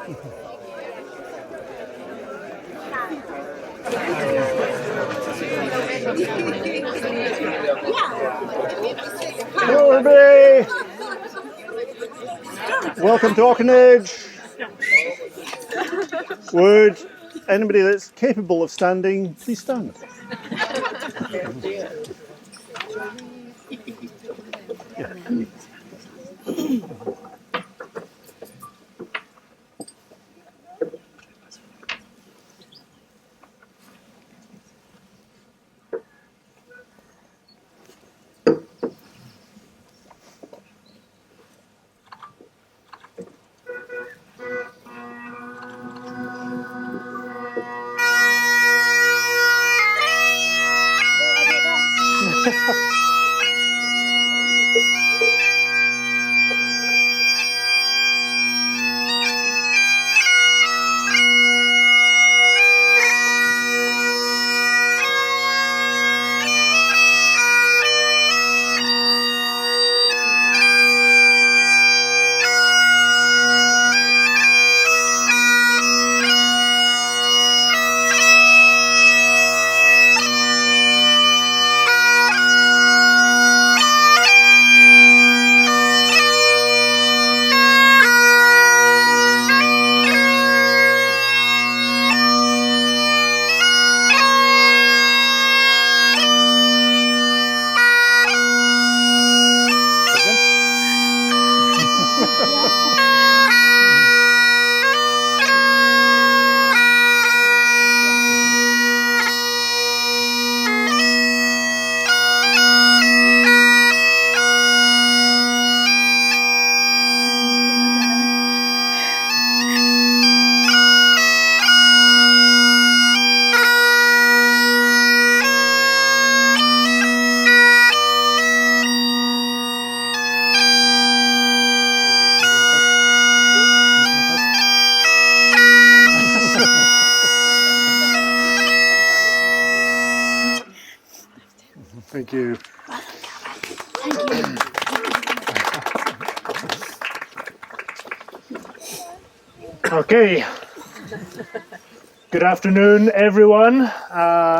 Hello everybody! Welcome to Orknage. Would anybody that's capable of standing please stand? Thank you. Okay. Good afternoon, everyone.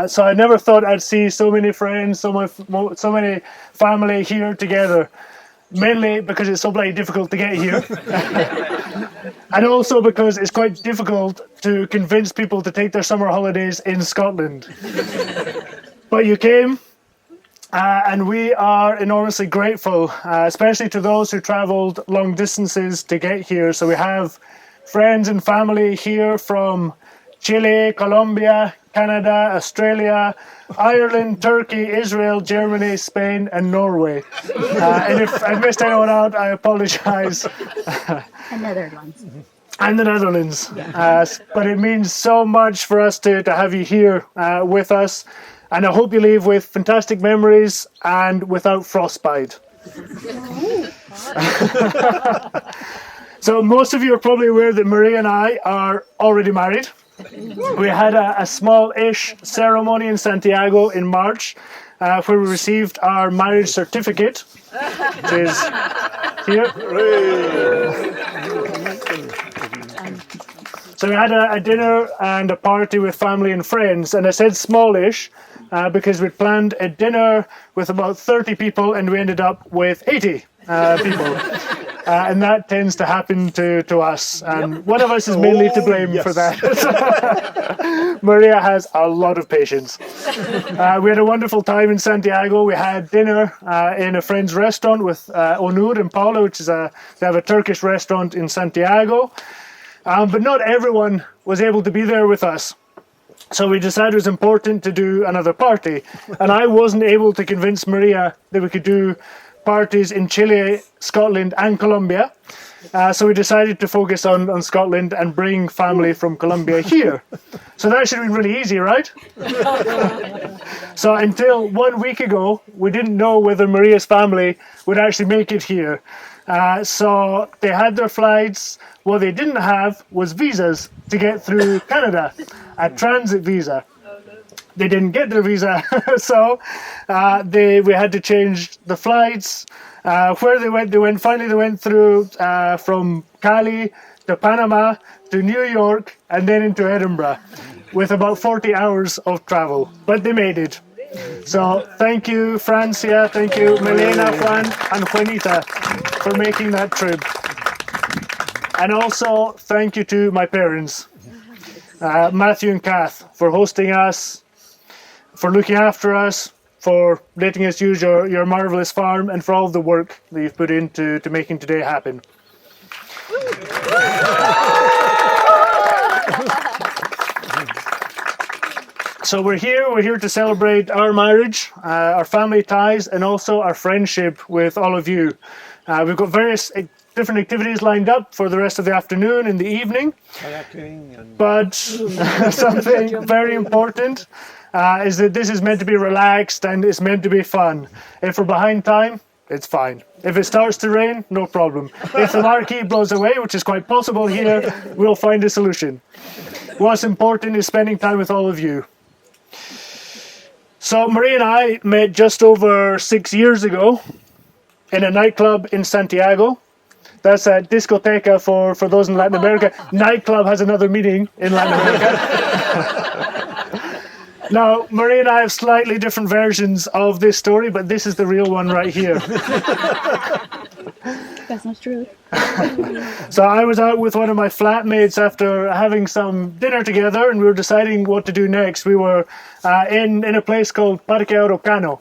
So I never thought I'd see so many friends, so many family here together. Mainly because it's so bloody difficult to get here. And also because it's quite difficult to convince people to take their summer holidays in Scotland. But you came. And we are enormously grateful, especially to those who travelled long distances to get here. So we have friends and family here from Chile, Colombia, Canada, Australia, Ireland, Turkey, Israel, Germany, Spain, and Norway. And if I missed anyone out, I apologise. And Netherlands. And the Netherlands. But it means so much for us to have you here with us. And I hope you leave with fantastic memories and without frostbite. So most of you are probably aware that Maria and I are already married. We had a small-ish ceremony in Santiago in March where we received our marriage certificate, which is here. So we had a dinner and a party with family and friends, and I said smallish because we'd planned a dinner with about 30 people and we ended up with 80 people. And that tends to happen to us, and one of us is mainly to blame for that. Maria has a lot of patience. We had a wonderful time in Santiago. We had dinner in a friend's restaurant with Onur and Paula, which is they have a Turkish restaurant in Santiago. But not everyone was able to be there with us. So we decided it was important to do another party. And I wasn't able to convince Maria that we could do parties in Chile, Scotland and Colombia. So we decided to focus on Scotland and bring family from Colombia here. So that should have been really easy, right? So until 1 week ago, we didn't know whether Maria's family would actually make it here. So they had their flights. What they didn't have was visas to get through Canada, a transit visa. They didn't get their visa, so we had to change the flights. Where they went through from Cali to Panama, to New York, and then into Edinburgh, with about 40 hours of travel. But they made it. So thank you, Francia, thank you, Milena, Juan, and Juanita for making that trip. And also thank you to my parents, Matthew and Kath, for hosting us, for looking after us, for letting us use your marvelous farm, and for all the work that you've put into making today happen. So we're here to celebrate our marriage, our family ties, and also our friendship with all of you. We've got various different activities lined up for the rest of the afternoon and the evening. But something very important is that this is meant to be relaxed and it's meant to be fun. If we're behind time, it's fine. If it starts to rain, no problem. If the marquee blows away, which is quite possible here, we'll find a solution. What's important is spending time with all of you. So Maria and I met just over 6 years ago in a nightclub in Santiago. That's a discoteca for those in Latin America. Nightclub has another meaning in Latin America. Now, Maria and I have slightly different versions of this story, but this is the real one right here. That's not true. So I was out with one of my flatmates after having some dinner together, and we were deciding what to do next. We were in a place called Parque Araucano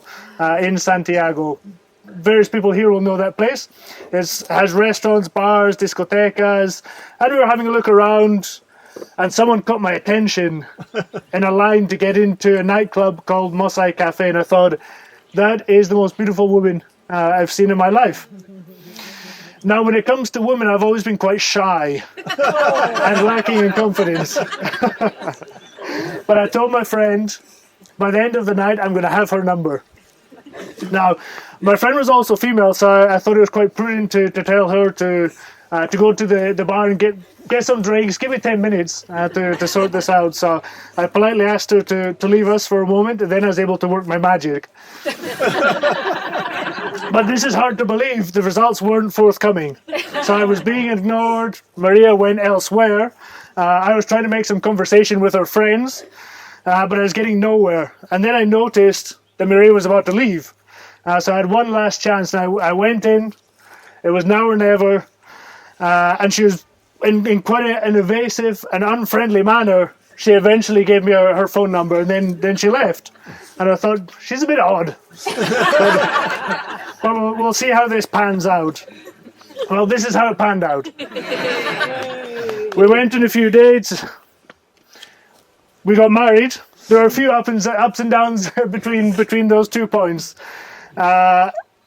in Santiago. Various people here will know that place. It has restaurants, bars, discotecas, and we were having a look around, and someone caught my attention in a line to get into a nightclub called Mosai Cafe, and I thought, that is the most beautiful woman I've seen in my life. Now, when it comes to women, I've always been quite shy and lacking in confidence. But I told my friend, by the end of the night, I'm going to have her number. Now, my friend was also female, so I thought it was quite prudent to tell her to go to the bar and get some drinks. Give me 10 minutes to sort this out. So I politely asked her to leave us for a moment, and then I was able to work my magic. But this is hard to believe. The results weren't forthcoming. So I was being ignored. Maria went elsewhere. I was trying to make some conversation with her friends, but I was getting nowhere. And then I noticed that Maria was about to leave. So I had one last chance, and I went in. It was now or never. And she was, in quite an evasive and unfriendly manner, she eventually gave me her phone number, and then she left. And I thought, she's a bit odd. But we'll see how this pans out. Well, this is how it panned out. We went on a few dates. We got married. There were a few ups and downs between those 2 points.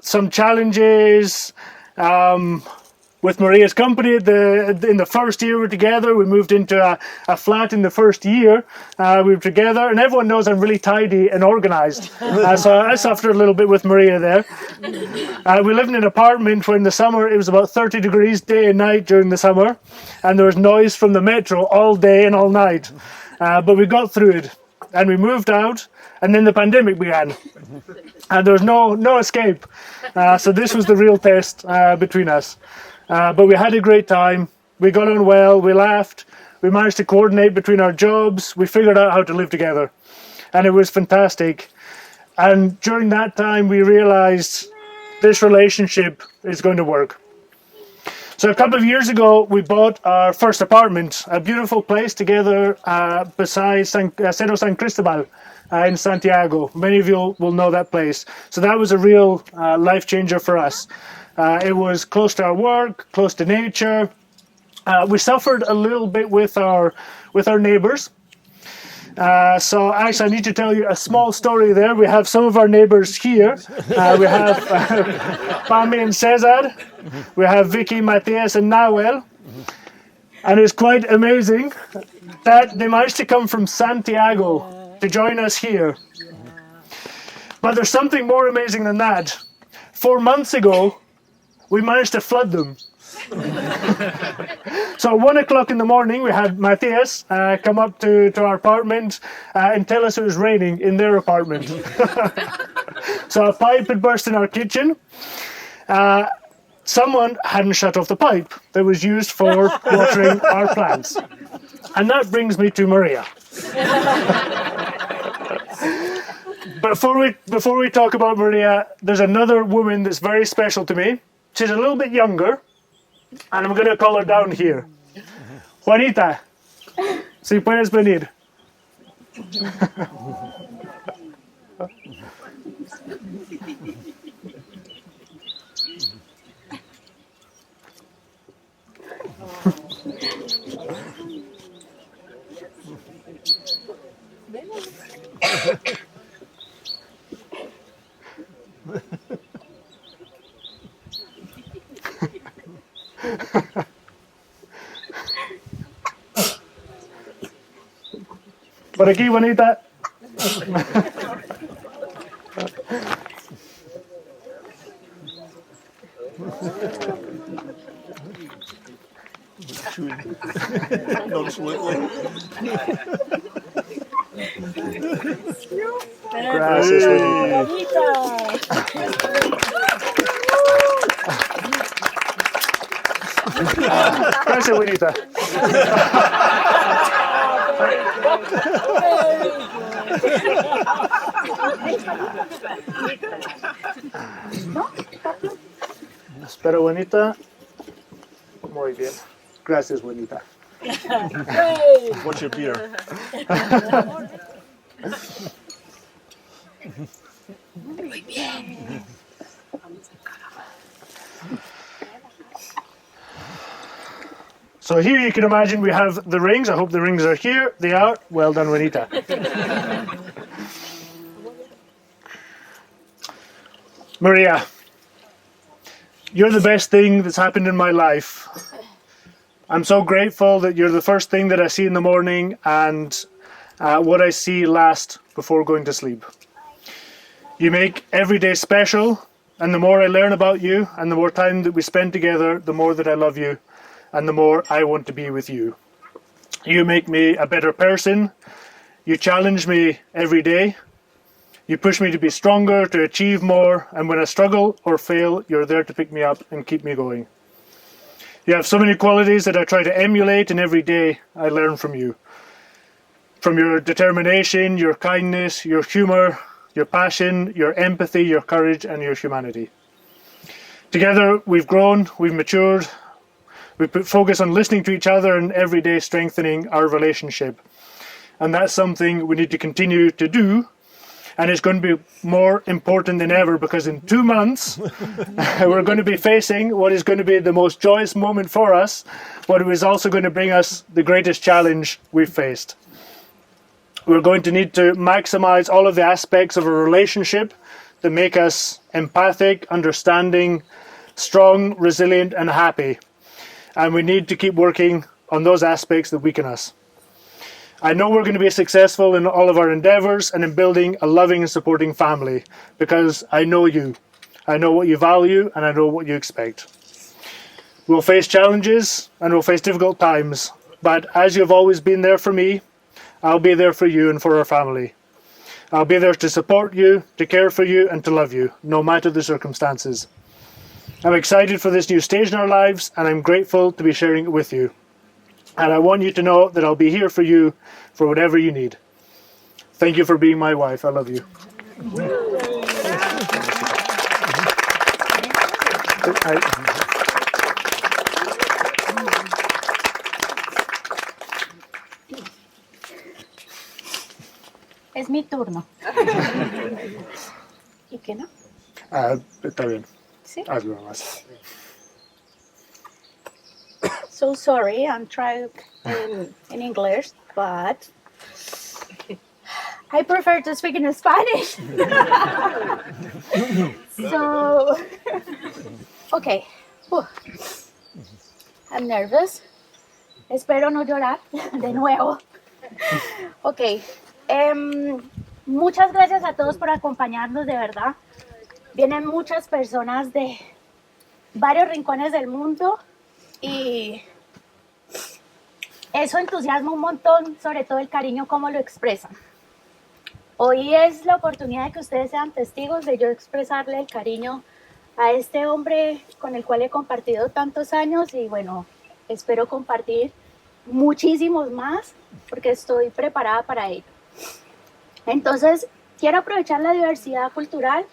Some challenges. With Maria's company, in the first year we were together, we moved into a flat in the first year. We were together, and everyone knows I'm really tidy and organized. So I suffered a little bit with Maria there. We lived in an apartment where in the summer it was about 30 degrees day and night during the summer, and there was noise from the metro all day and all night. But we got through it, and we moved out, and then the pandemic began. And there was no escape. So this was the real test between us. But we had a great time. We got on well. We laughed. We managed to coordinate between our jobs. We figured out how to live together. And it was fantastic. And during that time, we realized this relationship is going to work. So a couple of years ago, we bought our first apartment, a beautiful place together beside Cerro San Cristobal in Santiago. Many of you will know that place. So that was a real life changer for us. It was close to our work, close to nature. We suffered a little bit with our neighbors. So actually, I need to tell you a small story there. We have some of our neighbors here. We have Pami and Cesar. We have Vicky, Matias, and Nawel. And it's quite amazing that they managed to come from Santiago to join us here. But there's something more amazing than that. 4 months ago, we managed to flood them. So at 1 o'clock in the morning, we had Matthias come up to our apartment and tell us it was raining in their apartment. So a pipe had burst in our kitchen. someone hadn't shut off the pipe that was used for watering our plants. And that brings me to Maria. Before we talk about Maria, there's another woman that's very special to me. She's a little bit younger, and I'm going to call her down here. Juanita, si puedes venir. Por aquí, bonita. Nonchalantly. Gracias, bonita. Gracias, bonita. Espera, bonita. Muy bien. Gracias, bonita. What's your beer? So here you can imagine we have the rings. I hope the rings are here. They are. Well done, Juanita. Maria, you're the best thing that's happened in my life. I'm so grateful that you're the first thing that I see in the morning and what I see last before going to sleep. You make every day special, and the more I learn about you and the more time that we spend together, the more that I love you and the more I want to be with you. You make me a better person. You challenge me every day. You push me to be stronger, to achieve more, and when I struggle or fail, you're there to pick me up and keep me going. You have so many qualities that I try to emulate, and every day I learn from you. From your determination, your kindness, your humor, your passion, your empathy, your courage, and your humanity. Together, we've grown, we've matured, we put focus on listening to each other and every day strengthening our relationship. And that's something we need to continue to do. And it's going to be more important than ever because in 2 months, we're going to be facing what is going to be the most joyous moment for us, but it is also going to bring us the greatest challenge we've faced. We're going to need to maximize all of the aspects of a relationship that make us empathic, understanding, strong, resilient, and happy. And we need to keep working on those aspects that weaken us. I know we're going to be successful in all of our endeavors and in building a loving and supporting family because I know you. I know what you value and I know what you expect. We'll face challenges and we'll face difficult times, but as you've always been there for me, I'll be there for you and for our family. I'll be there to support you, to care for you, and to love you, no matter the circumstances. I'm excited for this new stage in our lives, and I'm grateful to be sharing it with you. And I want you to know that I'll be here for you for whatever you need. Thank you for being my wife. I love you. Es mi turno. ¿Y qué no? Está bien. Sí. Hazlo nomás. So sorry, I'm trying in English, but I prefer to speak in Spanish. So, okay. I'm nervous. Espero no llorar de nuevo. Okay. Muchas gracias a todos por acompañarnos, de verdad. Vienen muchas personas de varios rincones del mundo y eso entusiasma un montón, sobre todo el cariño, cómo lo expresan. Hoy es la oportunidad de que ustedes sean testigos de yo expresarle el cariño a este hombre con el cual he compartido tantos años y bueno, espero compartir muchísimos más porque estoy preparada para ello. Entonces, quiero aprovechar la diversidad cultural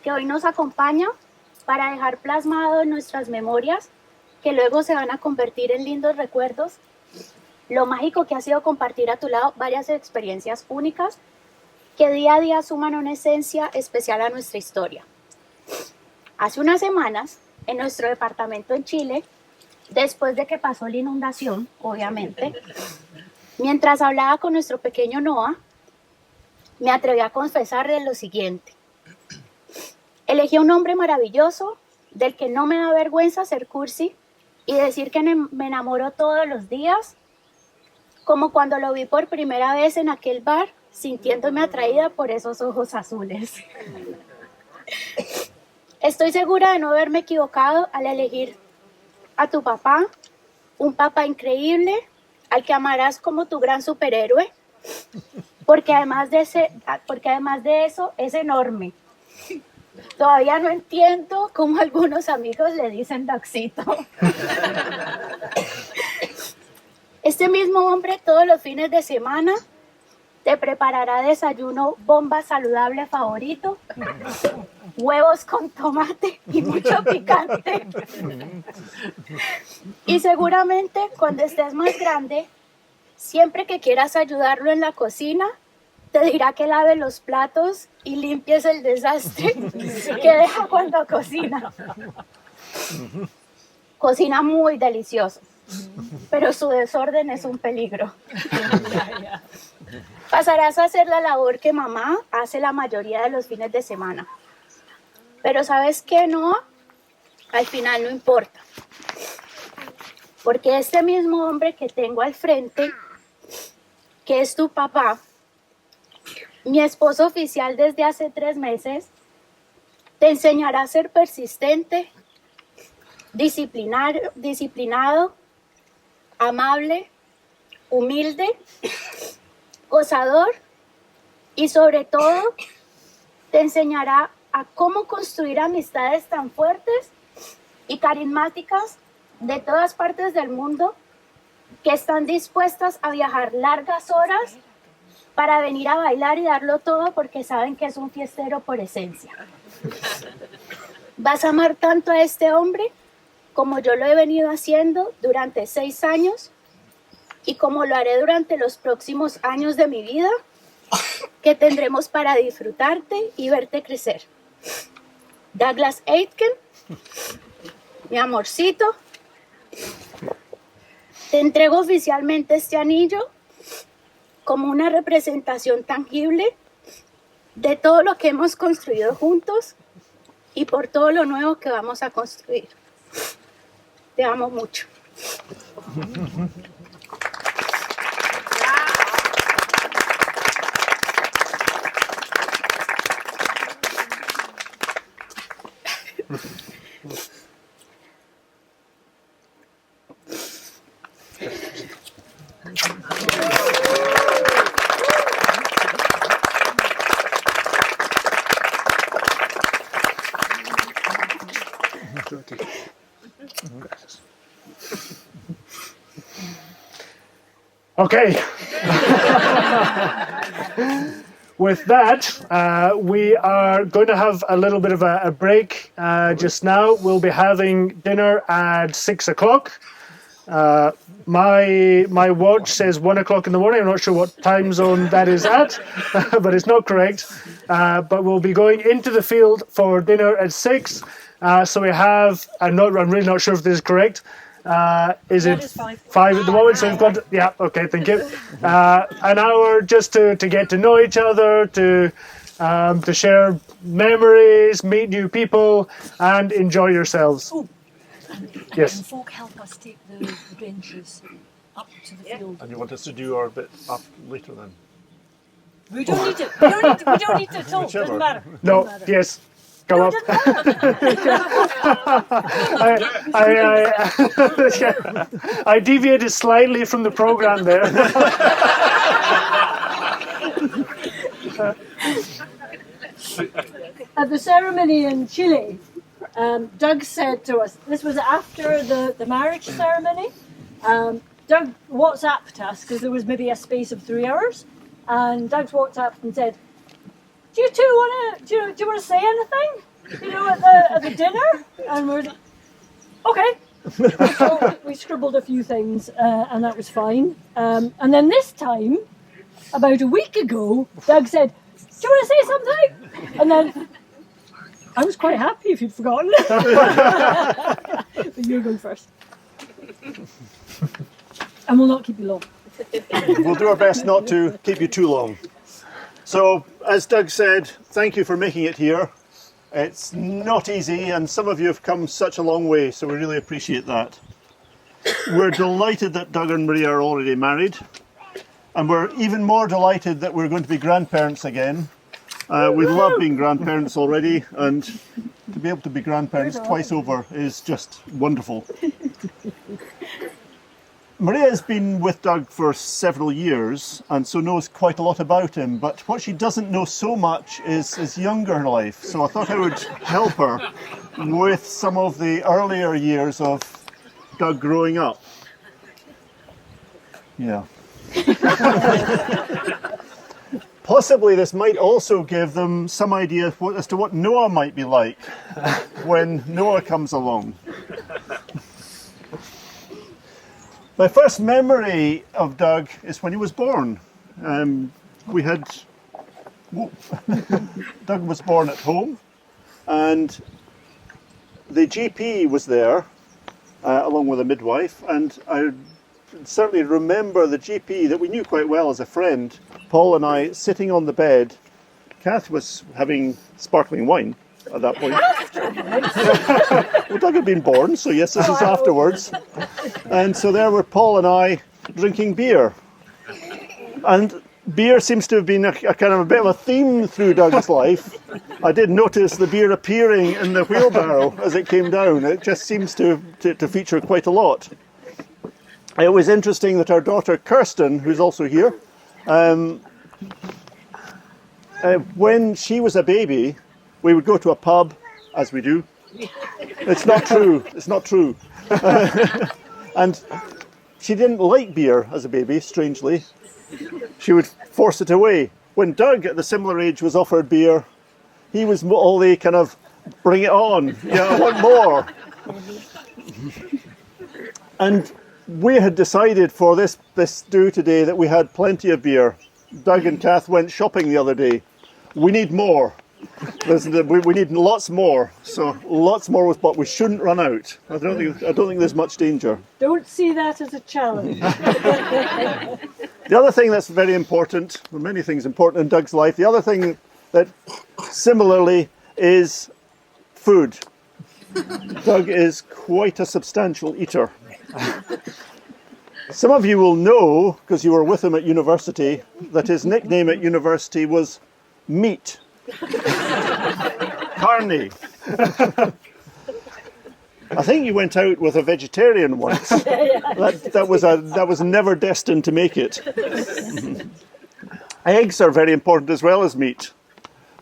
que hoy nos acompaña para dejar plasmado en nuestras memorias, que luego se van a convertir en lindos recuerdos, lo mágico que ha sido compartir a tu lado varias experiencias únicas que día a día suman una esencia especial a nuestra historia. Hace unas semanas, en nuestro departamento en Chile, después de que pasó la inundación, obviamente, mientras hablaba con nuestro pequeño Noah, me atreví a confesarle lo siguiente. Elegí a un hombre maravilloso, del que no me da vergüenza ser cursi y decir que me enamoro todos los días, como cuando lo vi por primera vez en aquel bar, sintiéndome atraída por esos ojos azules. Estoy segura de no haberme equivocado al elegir a tu papá, un papá increíble, al que amarás como tu gran superhéroe, porque además de eso es enorme. Todavía no entiendo cómo algunos amigos le dicen Daxito. Este mismo hombre todos los fines de semana te preparará desayuno bomba saludable favorito, huevos con tomate y mucho picante. Y seguramente cuando estés más grande, siempre que quieras ayudarlo en la cocina, te dirá que lave los platos y limpies el desastre que deja cuando cocina. Cocina muy delicioso, pero su desorden es un peligro. Pasarás a hacer la labor que mamá hace la mayoría de los fines de semana. Pero ¿sabes qué, Noah? Al final no importa. Porque este mismo hombre que tengo al frente, que es tu papá, mi esposo oficial desde hace 3 meses, te enseñará a ser persistente, disciplinado, amable, humilde, gozador y sobre todo te enseñará a cómo construir amistades tan fuertes y carismáticas de todas partes del mundo que están dispuestas a viajar largas horas para venir a bailar y darlo todo porque saben que es un fiestero por esencia. Vas a amar tanto a este hombre como yo lo he venido haciendo durante 6 años y como lo haré durante los próximos años de mi vida que tendremos para disfrutarte y verte crecer. Douglas Aitken, mi amorcito, te entrego oficialmente este anillo como una representación tangible de todo lo que hemos construido juntos y por todo lo nuevo que vamos a construir. Te amo mucho. Okay. With that, we are going to have a little bit of a break just now. We'll be having dinner at 6 o'clock. My watch says 1 o'clock in the morning. I'm not sure what time zone that is at, but it's not correct. But we'll be going into the field for dinner at 6. So we have, I'm really not sure if this is correct. Is it 5 at the moment? So we've got, yeah, okay, thank you. An hour just to get to know each other, to share memories, meet new people, and enjoy yourselves. Ooh. Yes. Can folk help us take the benches up to the field? And you want us to do our bit up later then? We don't need to. We don't need to talk. Whichever. Doesn't matter. No, Doesn't matter. yes. Come up. I deviated slightly from the program there. At the ceremony in Chile, Doug said to us, this was after the marriage ceremony. Doug WhatsApped us because there was maybe a space of 3 hours, and Doug's WhatsApped and said, "Do you two want to? Do you want to say anything? You know, at the dinner?" And we're like, "Okay." So we scribbled a few things, and that was fine. And then this time, about a week ago, Doug said, "Do you want to say something?" And then I was quite happy if you'd forgotten. But you're going first. And we'll not keep you long. We'll do our best not to keep you too long. So, as Doug said, thank you for making it here. It's not easy, and some of you have come such a long way, so we really appreciate that. We're delighted that Doug and Maria are already married, and we're even more delighted that we're going to be grandparents again. We love being grandparents already, and to be able to be grandparents twice over is just wonderful. Maria has been with Doug for several years and so knows quite a lot about him, but what she doesn't know so much is his younger life. So I thought I would help her with some of the earlier years of Doug growing up. Yeah. Possibly this might also give them some idea as to what Noah might be like when Noah comes along. My first memory of Doug is when he was born. Doug was born at home, and the GP was there along with a midwife, and I certainly remember the GP that we knew quite well as a friend, Paul and I, sitting on the bed. Kath was having sparkling wine at that point. Well, Doug had been born, so yes, this is afterwards. And so there were Paul and I drinking beer. And beer seems to have been a kind of a bit of a theme through Doug's life. I did notice the beer appearing in the wheelbarrow as it came down. It just seems to feature quite a lot. It was interesting that our daughter Kirsten, who's also here, when she was a baby, we would go to a pub, as we do. It's not true. It's not true. And she didn't like beer as a baby, strangely. She would force it away. When Doug, at the similar age, was offered beer, he was all the kind of, bring it on. Yeah, I want more. And we had decided for this stew today that we had plenty of beer. Doug and Kath went shopping the other day. We need more. We need lots more. So lots more was bought. We shouldn't run out. I don't think there's much danger. Don't see that as a challenge. The other thing that's very important, well, many things important in Doug's life, the other thing that similarly is food. Doug is quite a substantial eater. Some of you will know, because you were with him at university, that his nickname at university was Meat. Carney. I think you went out with a vegetarian once. That was never destined to make it. Eggs are very important as well as meat.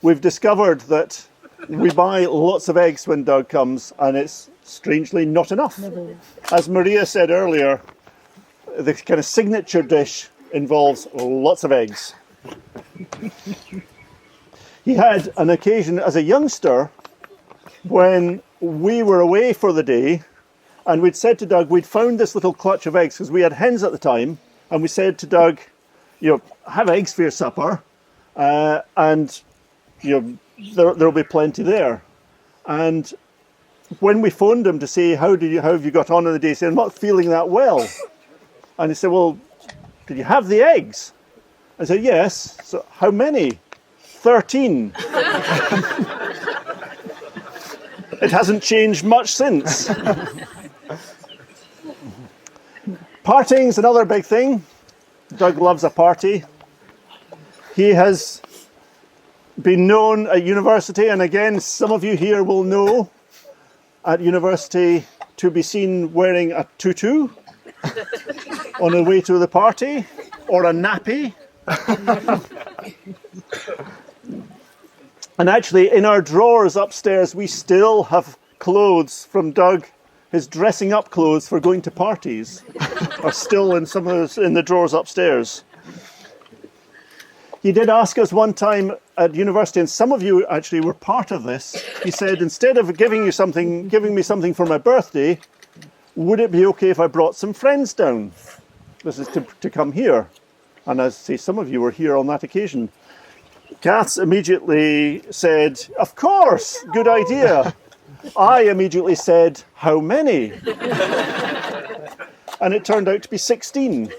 We've discovered that we buy lots of eggs when Doug comes, and it's strangely not enough. As Maria said earlier, the kind of signature dish involves lots of eggs. He had an occasion as a youngster when we were away for the day, and we'd said to Doug, we'd found this little clutch of eggs because we had hens at the time, and we said to Doug, have eggs for your supper, and there'll be plenty there. And when we phoned him to say, how have you got on in the day, he said, I'm not feeling that well. And he said, well, did you have the eggs? I said, yes. So how many? 13. It hasn't changed much since. Partying's another big thing. Doug loves a party. He has been known at university, and again, some of you here will know, at university to be seen wearing a tutu on the way to the party, or a nappy. And actually, in our drawers upstairs, we still have clothes from Doug, his dressing up clothes for going to parties, are still in some of those, in the drawers upstairs. He did ask us one time at university, and some of you actually were part of this. He said, instead of giving me something for my birthday, would it be okay if I brought some friends down? This is to come here. And as I say, some of you were here on that occasion. Kath immediately said, of course, good idea. I immediately said, how many? And it turned out to be 16,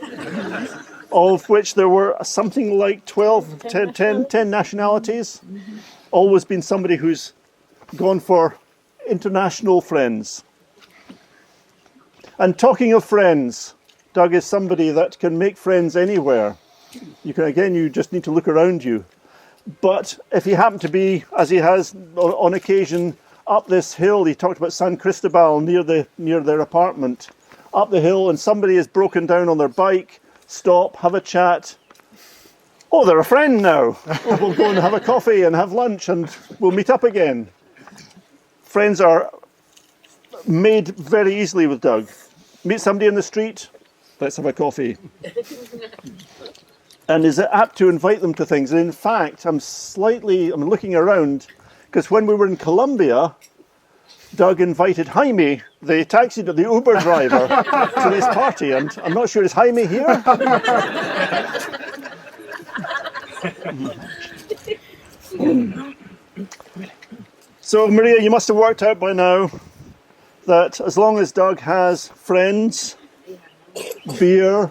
of which there were something like 10 nationalities. Always been somebody who's gone for international friends. And talking of friends, Doug is somebody that can make friends anywhere. You just need to look around you. But if he happened to be, as he has on occasion, up this hill, he talked about San Cristobal near their apartment, up the hill, and somebody is broken down on their bike, stop, have a chat. Oh, they're a friend now. Oh, we'll go and have a coffee and have lunch and we'll meet up again. Friends are made very easily with Doug. Meet somebody in the street, let's have a coffee. And is apt to invite them to things. And in fact, I'm looking around, because when we were in Colombia, Doug invited Jaime, the Uber driver, to this party. And I'm not sure, is Jaime here? So, Maria, you must have worked out by now that as long as Doug has friends, beer,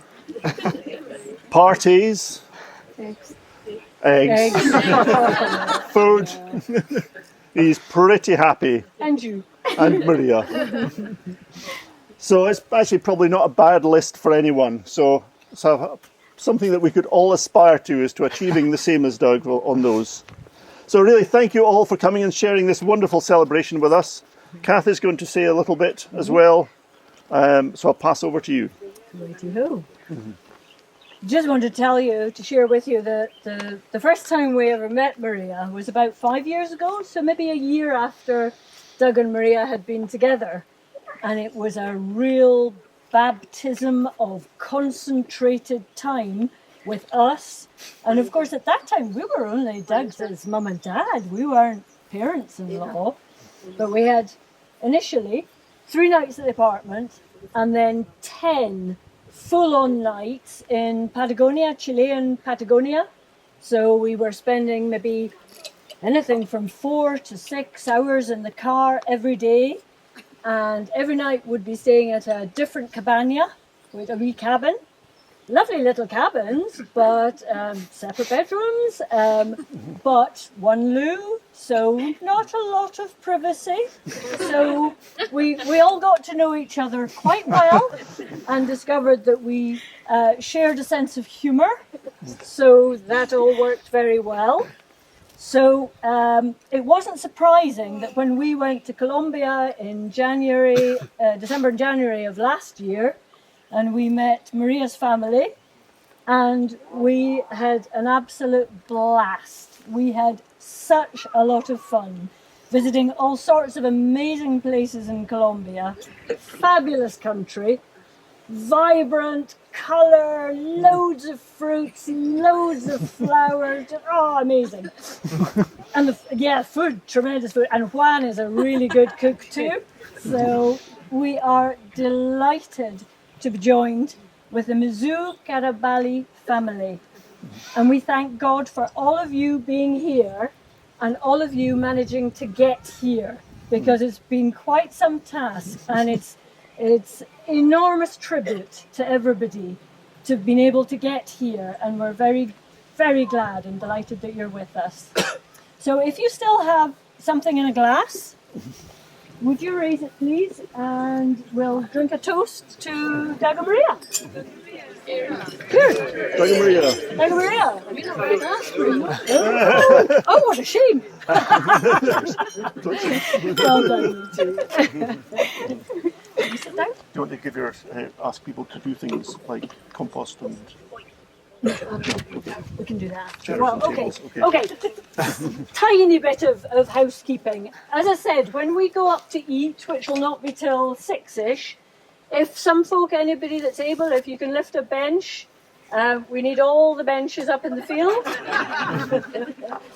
parties, eggs, food, he's pretty happy. And you. And Maria. So it's actually probably not a bad list for anyone. So something that we could all aspire to is to achieving the same as Doug on those. So really, thank you all for coming and sharing this wonderful celebration with us. Kath is going to say a little bit as well. So I'll pass over to you. Righty-ho. Just want to share with you that the first time we ever met Maria was about 5 years ago, so maybe a year after Doug and Maria had been together. And it was a real baptism of concentrated time with us. And of course, at that time, we were only Doug's mum and dad. We weren't parents-in-law. But we had initially 3 nights at the apartment and then 10 full-on nights in Patagonia, Chilean Patagonia. So we were spending maybe anything from 4 to 6 hours in the car every day. And every night would be staying at a different cabana with a wee cabin. Lovely little cabins, but separate bedrooms, but one loo, so not a lot of privacy. So we all got to know each other quite well and discovered that we shared a sense of humour. So that all worked very well. So it wasn't surprising that when we went to Colombia in December and January of last year, and we met Maria's family, and we had an absolute blast. We had such a lot of fun visiting all sorts of amazing places in Colombia. Fabulous country, vibrant, colour, loads of fruits, loads of flowers, oh, amazing. And food, tremendous food. And Juan is a really good cook too. So we are delighted to be joined with the Mezú Carabali family. And we thank God for all of you being here and all of you managing to get here, because it's been quite some task, and it's enormous tribute to everybody to have been able to get here, and we're very, very glad and delighted that you're with us. So if you still have something in a glass, would you raise it, please? And we'll drink a toast to Doug and Maria. Cheers. Doug and Maria. Doug and Maria. Oh, what a shame. Well done, you two. You sit down. Do you want to ask people to do things like compost and We can do that. Well, okay. Tiny bit of housekeeping. As I said, when we go up to eat, which will not be till 6-ish, if some folk, anybody that's able, if you can lift a bench, we need all the benches up in the field.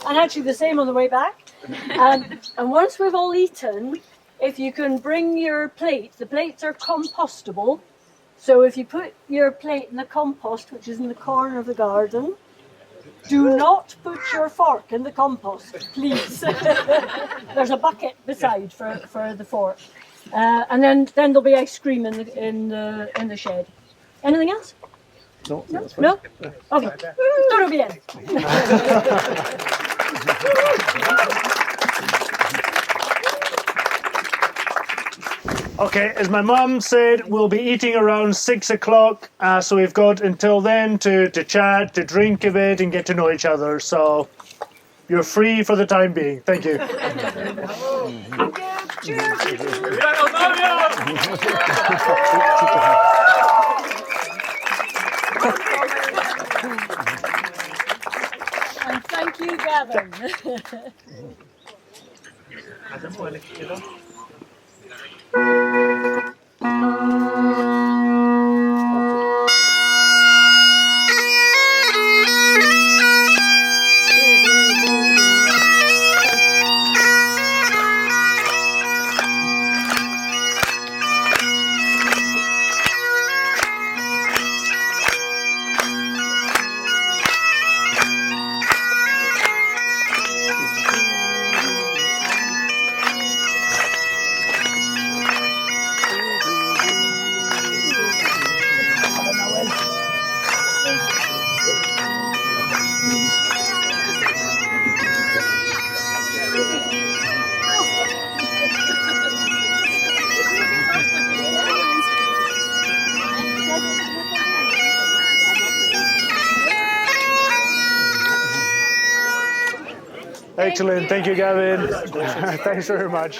And actually the same on the way back. And once we've all eaten, if you can bring your plate, the plates are compostable. So if you put your plate in the compost, which is in the corner of the garden, do not put your fork in the compost, please. There's a bucket beside for the fork. And then there'll be ice cream in the shed. Anything else? No? No? Okay. Todo bien. Okay, as my mum said, we'll be eating around 6 o'clock, so we've got until then to chat, to drink a bit, and get to know each other. So you're free for the time being. Thank you. And thank you, Gavin. Excellent. Thank you, Gavin. Thanks very much.